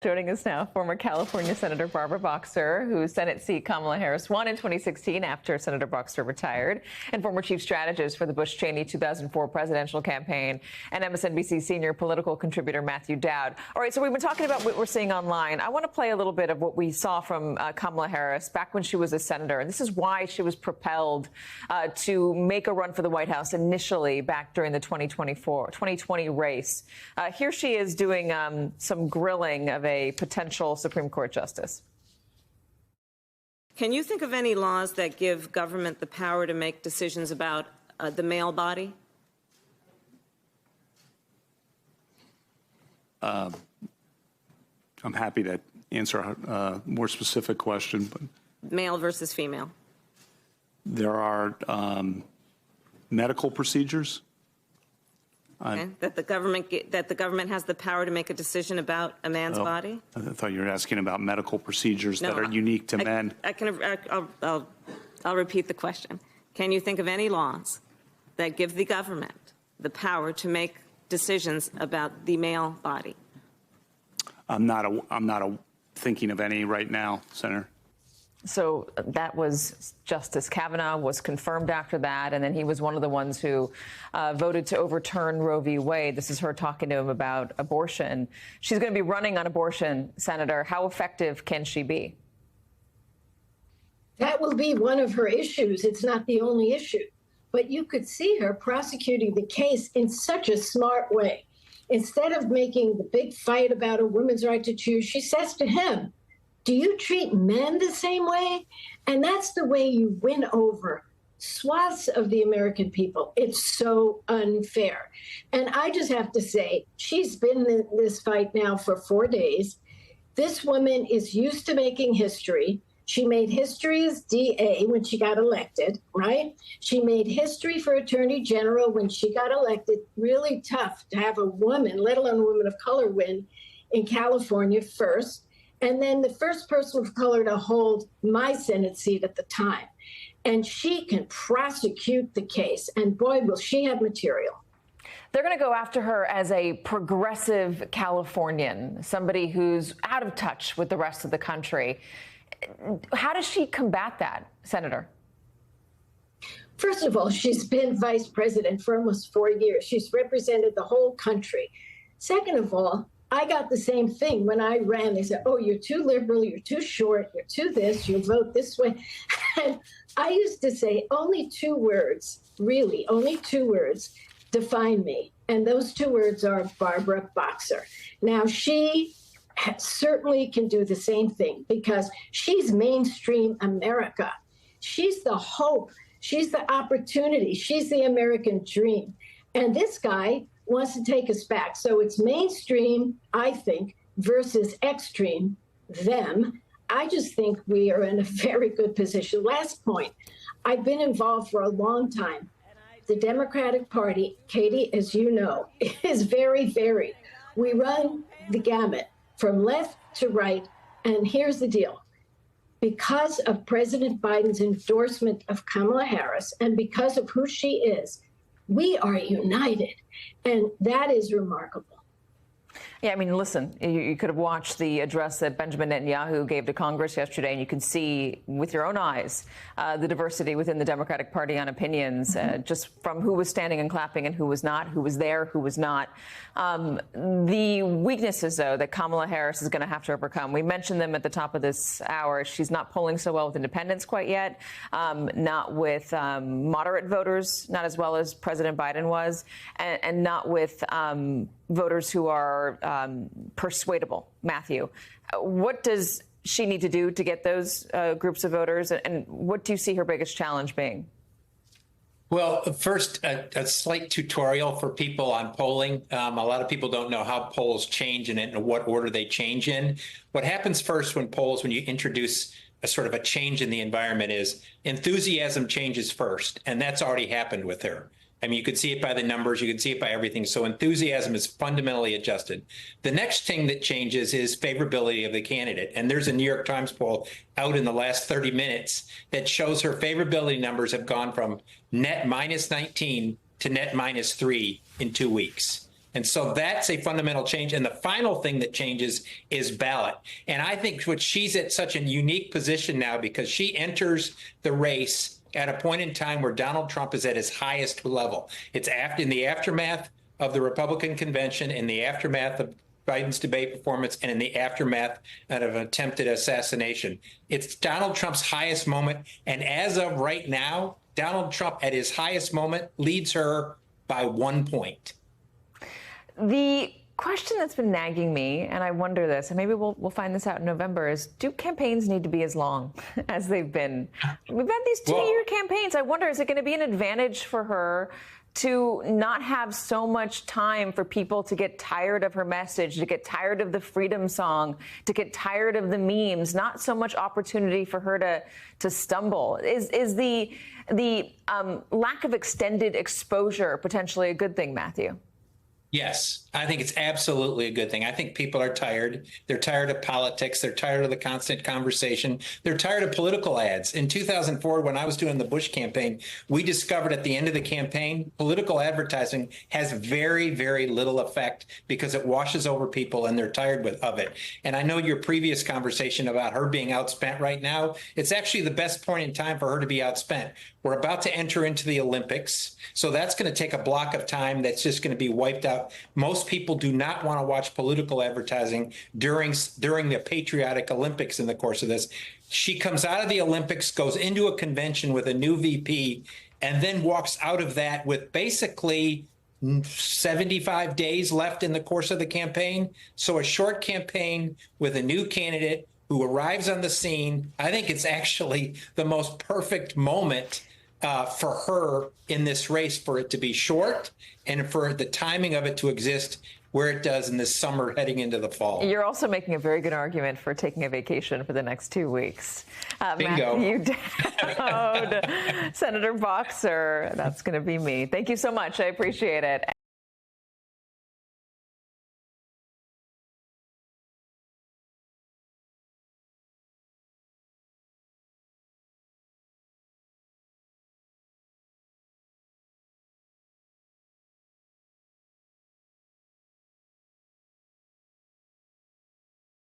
Joining us now, former California Senator Barbara Boxer, whose Senate seat Kamala Harris won in 2016 after Senator Boxer retired, and former chief strategist for the Bush-Cheney 2004 presidential campaign, and MSNBC senior political contributor Matthew Dowd. All right, so we've been talking about what we're seeing online. I want to play a little bit of what we saw from Kamala Harris back when she was a senator, and this is why she was propelled to make a run for the White House initially back during the 2020 race. Here she is doing some grilling of a potential Supreme Court justice. Can you think of any laws that give government the power to make decisions about the male body? I'm happy to answer a more specific question. But male versus female. There are medical procedures. Okay. That the government has the power to make a decision about a man's body. I thought you were asking about medical procedures that are unique to men. I'll repeat the question. Can you think of any laws that give the government the power to make decisions about the male body? I'm not thinking of any right now, Senator. So that was Justice Kavanaugh was confirmed after that, and then he was one of the ones who voted to overturn Roe v. Wade. This is her talking to him about abortion. She's going to be running on abortion, Senator. How effective can she be? That will be one of her issues. It's not the only issue. But you could see her prosecuting the case in such a smart way. Instead of making the big fight about a woman's right to choose, she says to him, do you treat men the same way? And that's the way you win over swaths of the American people. It's so unfair. And I just have to say, she's been in this fight now for 4 days. This woman is used to making history. She made history as DA when she got elected, right? She made history for Attorney General when she got elected. Really tough to have a woman, let alone a woman of color, win in California first. And then the first person of color to hold my Senate seat at the time. And she can prosecute the case. And boy, will she have material. They're going to go after her as a progressive Californian, somebody who's out of touch with the rest of the country. How does she combat that, Senator? First of all, she's been vice president for almost 4 years. She's represented the whole country. Second of all, I got the same thing when I ran. They said, oh, you're too liberal, you're too short, you're too this, you vote this way. And I used to say only 2 words, really, only 2 words define me. And those 2 words are Barbara Boxer. Now, she certainly can do the same thing because she's mainstream America. She's the hope. She's the opportunity. She's the American dream. And this guy wants to take us back. So it's mainstream, I think, versus extreme, them. I just think we are in a very good position. Last point, I've been involved for a long time. The Democratic Party, Katie, as you know, is very varied. We run the gamut from left to right. And here's the deal. Because of President Biden's endorsement of Kamala Harris and because of who she is, we are united, and that is remarkable. Yeah, I mean, listen, you could have watched the address that Benjamin Netanyahu gave to Congress yesterday, and you can see with your own eyes the diversity within the Democratic Party on opinions, just from who was standing and clapping and who was not, who was there, who was not. The weaknesses, though, that Kamala Harris is going to have to overcome, we mentioned them at the top of this hour. She's not polling so well with independents quite yet, not with moderate voters, not as well as President Biden was, and not with voters who are persuadable. Matthew, what does she need to do to get those groups of voters, and what do you see her biggest challenge being? Well, first, a slight tutorial for people on polling. A lot of people don't know how polls change and in what order they change in. What happens first when you introduce a sort of a change in the environment is enthusiasm changes first, and that's already happened with her. I mean, you could see it by the numbers, you could see it by everything. So enthusiasm is fundamentally adjusted. The next thing that changes is favorability of the candidate. And there's a New York Times poll out in the last 30 minutes that shows her favorability numbers have gone from net -19 to net -3 in 2 weeks. And so that's a fundamental change. And the final thing that changes is ballot. And I think what she's at such a unique position now because she enters the race at a point in time where Donald Trump is at his highest level. It's in the aftermath of the Republican convention, in the aftermath of Biden's debate performance, and in the aftermath of an attempted assassination. It's Donald Trump's highest moment. And as of right now, Donald Trump at his highest moment leads her by 1 point. The question that's been nagging me, and I wonder this, and maybe we'll find this out in November, is do campaigns need to be as long as they've been? We've had these 2-year campaigns. I wonder, is it going to be an advantage for her to not have so much time for people to get tired of her message, to get tired of the freedom song, to get tired of the memes, not so much opportunity for her to stumble? Is the lack of extended exposure potentially a good thing, Matthew? Yes, I think it's absolutely a good thing. I think people are tired. They're tired of politics. They're tired of the constant conversation. They're tired of political ads. In 2004, when I was doing the Bush campaign, we discovered at the end of the campaign, political advertising has very, very little effect because it washes over people and they're tired of it. And I know your previous conversation about her being outspent right now, it's actually the best point in time for her to be outspent. We're about to enter into the Olympics. So that's going to take a block of time that's just going to be wiped out. Most people do not want to watch political advertising during the patriotic Olympics in the course of this. She comes out of the Olympics, goes into a convention with a new VP, and then walks out of that with basically 75 days left in the course of the campaign. So a short campaign with a new candidate who arrives on the scene. I think it's actually the most perfect moment for her in this race, for it to be short and for the timing of it to exist where it does in this summer heading into the fall. You're also making a very good argument for taking a vacation for the next 2 weeks. Bingo. Matthew Dowd, Senator Boxer, that's going to be me. Thank you so much. I appreciate it.